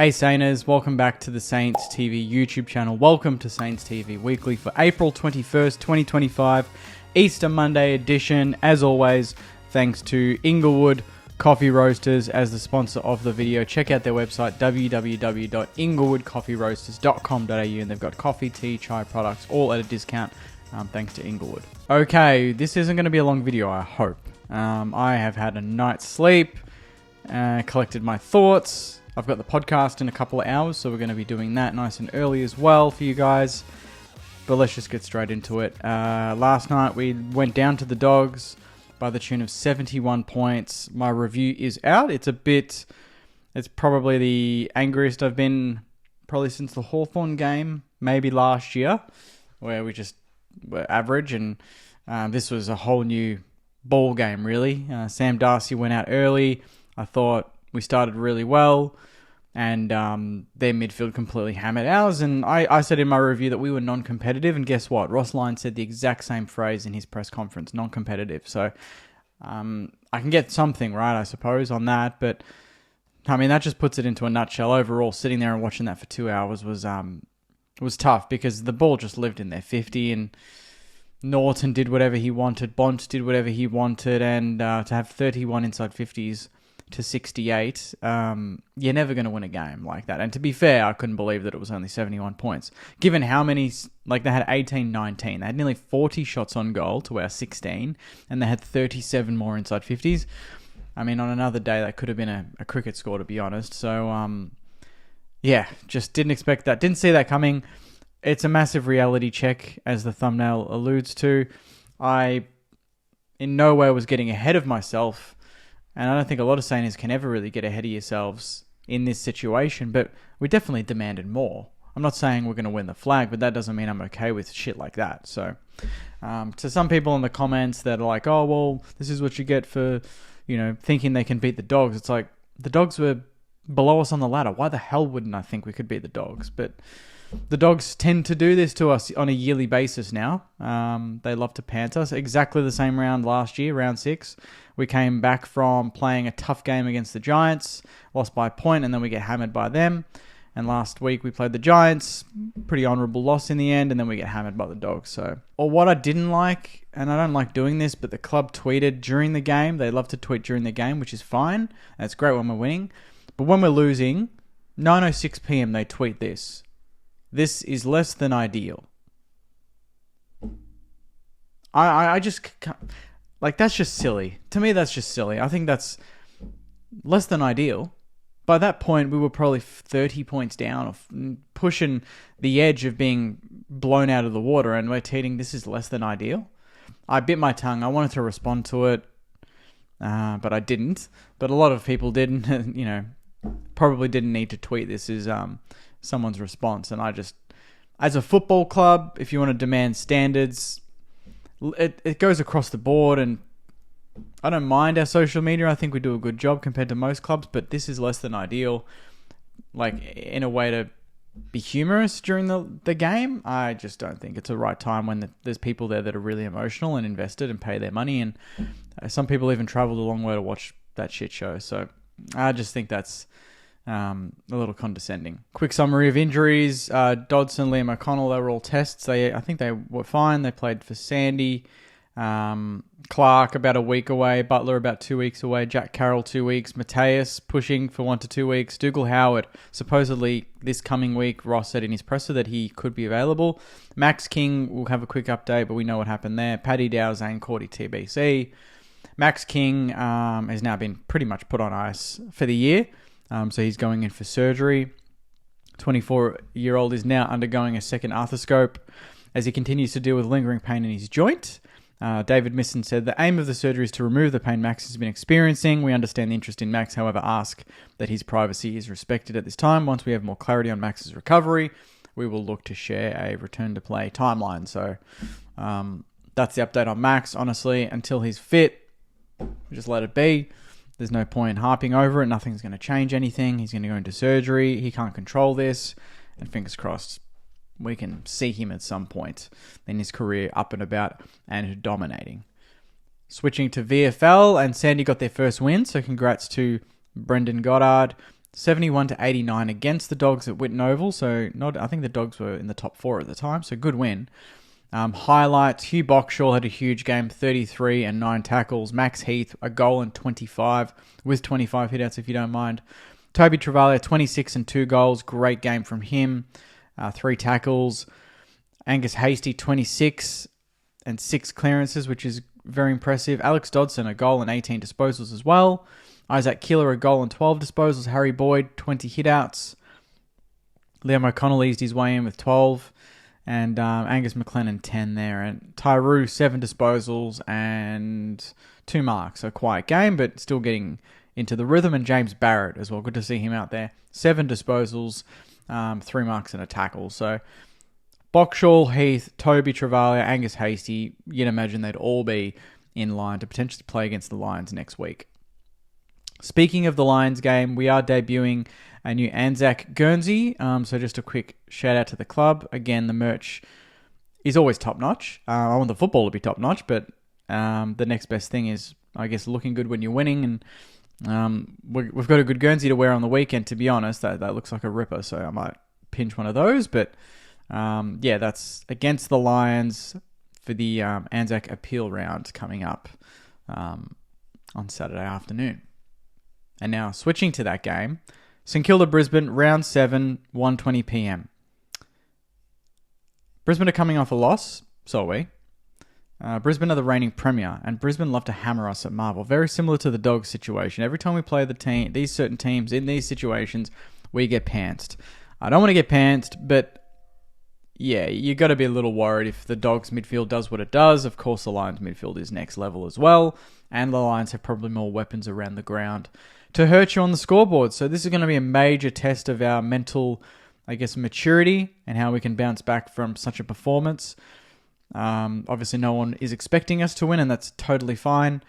Hey Sainers, welcome back to the Saints TV YouTube channel. Welcome to Saints TV Weekly for April 21st, 2025, Easter Monday edition. As always, thanks to Inglewood Coffee Roasters as the sponsor of the video. Check out their website, www.inglewoodcoffeeroasters.com.au, and they've got coffee, tea, chai products, all at a discount, thanks to Inglewood. Okay, this isn't going to be a long video, I hope. I have had a night's sleep, collected my thoughts. I've got the podcast in a couple of hours, so we're going to be doing that nice and early as well for you guys. But let's just get straight into it. Last night we went down to the Dogs by the tune of 71 points. My review is out. It's probably the angriest I've been probably since the Hawthorn game, maybe last year, where we just were average. And this was a whole new ball game, really. Sam Darcy went out early. I thought we started really well, and their midfield completely hammered ours. And I said in my review that we were non-competitive, and guess what? Ross Lyon said the exact same phrase in his press conference, non-competitive. So I can get something right, I suppose, on that. But, I mean, that just puts it into a nutshell. Overall, sitting there and watching that for 2 hours was tough, because the ball just lived in their 50, and Norton did whatever he wanted, Bont did whatever he wanted, and to have 31 inside 50s to 68, you're never going to win a game like that. And to be fair, I couldn't believe that it was only 71 points. Given how many, they had 18, 19. They had nearly 40 shots on goal to our 16, and they had 37 more inside 50s. I mean, on another day, that could have been a cricket score, to be honest. So, yeah, just didn't expect that. Didn't see that coming. It's a massive reality check, as the thumbnail alludes to. I, in no way, was getting ahead of myself. And I don't think a lot of Saints can ever really get ahead of yourselves in this situation, but we definitely demanded more. I'm not saying we're going to win the flag, but that doesn't mean I'm okay with shit like that. So, to some people in the comments that are like, oh, well, this is what you get for, thinking they can beat the Dogs. It's like, the Dogs were below us on the ladder. Why the hell wouldn't I think we could beat the Dogs? But the Dogs tend to do this to us on a yearly basis now. They love to pant us. Exactly the same round last year, round 6. We came back from playing a tough game against the Giants, lost by a point, and then we get hammered by them. And last week we played the Giants, pretty honourable loss in the end, and then we get hammered by the Dogs. So, or what I didn't like, and I don't like doing this, but the club tweeted during the game. They love to tweet during the game, which is fine. That's great when we're winning. But when we're losing, 9:06 p.m. they tweet this. This is less than ideal. I just can't. Like, that's just silly. To me, that's just silly. I think that's less than ideal. By that point, we were probably 30 points down, or pushing the edge of being blown out of the water, and we're tweeting, this is less than ideal. I bit my tongue. I wanted to respond to it, but I didn't. But a lot of people didn't, probably didn't need to tweet this as someone's response. And I just, as a football club, if you want to demand standards, it goes across the board, and I don't mind our social media. I think we do a good job compared to most clubs, but this is less than ideal. Like, in a way to be humorous during the game, I just don't think it's the right time when there's people there that are really emotional and invested and pay their money, and some people even traveled a long way to watch that shit show. So I just think that's a little condescending. Quick summary of injuries. Dodson, Liam O'Connell, they were all tests. I think they were fine. They played for Sandy. Clark about a week away. Butler about 2 weeks away. Jack Carroll 2 weeks. Mateus pushing for 1 to 2 weeks. Dougal Howard supposedly this coming week. Ross said in his presser that he could be available. Max King will have a quick update, but we know what happened there. Paddy Dow, Zane Cordy, TBC. Max King has now been pretty much put on ice for the year. So he's going in for surgery. 24-year-old is now undergoing a second arthroscope as he continues to deal with lingering pain in his joint. David Misson said, the aim of the surgery is to remove the pain Max has been experiencing. We understand the interest in Max, however, ask that his privacy is respected at this time. Once we have more clarity on Max's recovery, we will look to share a return to play timeline. So that's the update on Max. Honestly, until he's fit, just let it be. There's no point in harping over it. Nothing's going to change anything. He's going to go into surgery. He can't control this. And fingers crossed, we can see him at some point in his career up and about and dominating. Switching to VFL, and Sandy got their first win. So congrats to Brendan Goddard 71-89 against the Dogs at Whitten Oval. So I think the Dogs were in the top 4 at the time, so good win. Highlights, Hugh Boxshall had a huge game, 33 and 9 tackles. Max Heath, a goal and 25, with 25 hitouts if you don't mind. Toby Travalia, 26 and 2 goals. Great game from him. 3 tackles. Angus Hasty, 26 and 6 clearances, which is very impressive. Alex Dodson, a goal and 18 disposals as well. Isaac Keeler, a goal and 12 disposals. Harry Boyd, 20 hitouts. Liam O'Connell eased his way in with 12. And Angus McLennan, 10 there. And Tyroo, 7 disposals and 2 marks. A quiet game, but still getting into the rhythm. And James Barrett as well. Good to see him out there. 7 disposals, 3 marks and a tackle. So Boxshall, Heath, Toby Travalia, Angus Hasty, you'd imagine they'd all be in line to potentially play against the Lions next week. Speaking of the Lions game, we are debuting a new Anzac Guernsey. So just a quick shout out to the club. Again, the merch is always top notch. I want the football to be top notch, but the next best thing is, I guess, looking good when you're winning. And we've got a good Guernsey to wear on the weekend. To be honest, that looks like a ripper. So I might pinch one of those. But yeah, that's against the Lions for the Anzac appeal round coming up on Saturday afternoon. And now switching to that game. St Kilda Brisbane, round 7, 1:20 p.m. Brisbane are coming off a loss, so are we. Brisbane are the reigning premier, and Brisbane love to hammer us at Marvel. Very similar to the Dogs situation. Every time we play these certain teams in these situations, we get pantsed. I don't want to get pantsed, but yeah, you got to be a little worried if the Dogs midfield does what it does. Of course, the Lions midfield is next level as well, and the Lions have probably more weapons around the ground to hurt you on the scoreboard. So this is going to be a major test of our mental, I guess, maturity and how we can bounce back from such a performance. Obviously, no one is expecting us to win, and that's totally fine.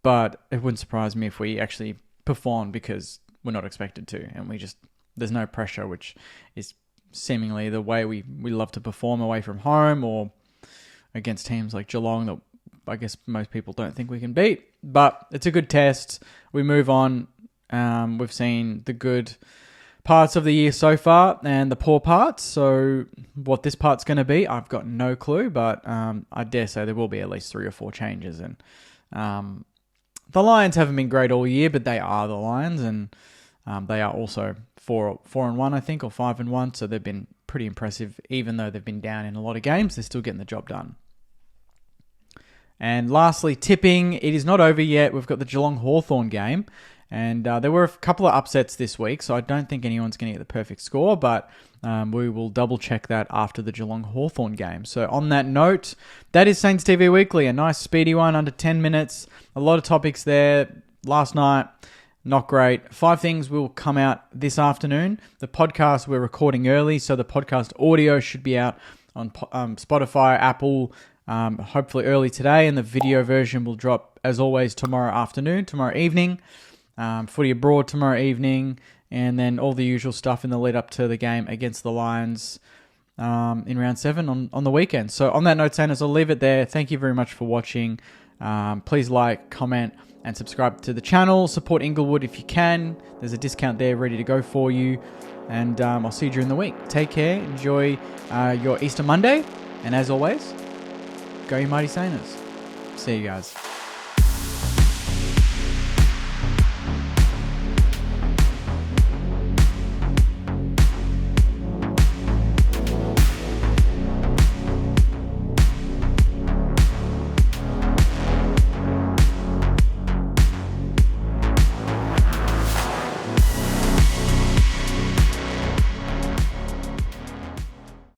But it wouldn't surprise me if we actually perform because we're not expected to, and there's no pressure, which is seemingly the way we love to perform away from home or against teams like Geelong that I guess most people don't think we can beat. But it's a good test. We move on. We've seen the good parts of the year so far and the poor parts. So what this part's going to be, I've got no clue, but I dare say there will be at least 3 or 4 changes. And the Lions haven't been great all year, but they are the Lions, and they are also 4-1, I think, or 5-1. So they've been pretty impressive, even though they've been down in a lot of games. They're still getting the job done. And lastly, tipping. It is not over yet. We've got the Geelong Hawthorn game. And there were a couple of upsets this week, so I don't think anyone's going to get the perfect score, but we will double check that after the Geelong Hawthorn game. So on that note, that is Saints TV Weekly, a nice speedy one, under 10 minutes. A lot of topics there. Last night, not great. 5 things will come out this afternoon. The podcast we're recording early, so the podcast audio should be out on Spotify, Apple, hopefully early today, and the video version will drop, as always, tomorrow evening. Footy abroad tomorrow evening, and then all the usual stuff in the lead up to the game against the Lions in round 7 on the weekend. So on that note, Sanders, I'll leave it there. Thank you very much for watching. Please like, comment, and subscribe to the channel. Support Inglewood if you can. There's a discount there ready to go for you. And I'll see you during the week. Take care. Enjoy your Easter Monday. And as always, go you mighty Saints. See you guys.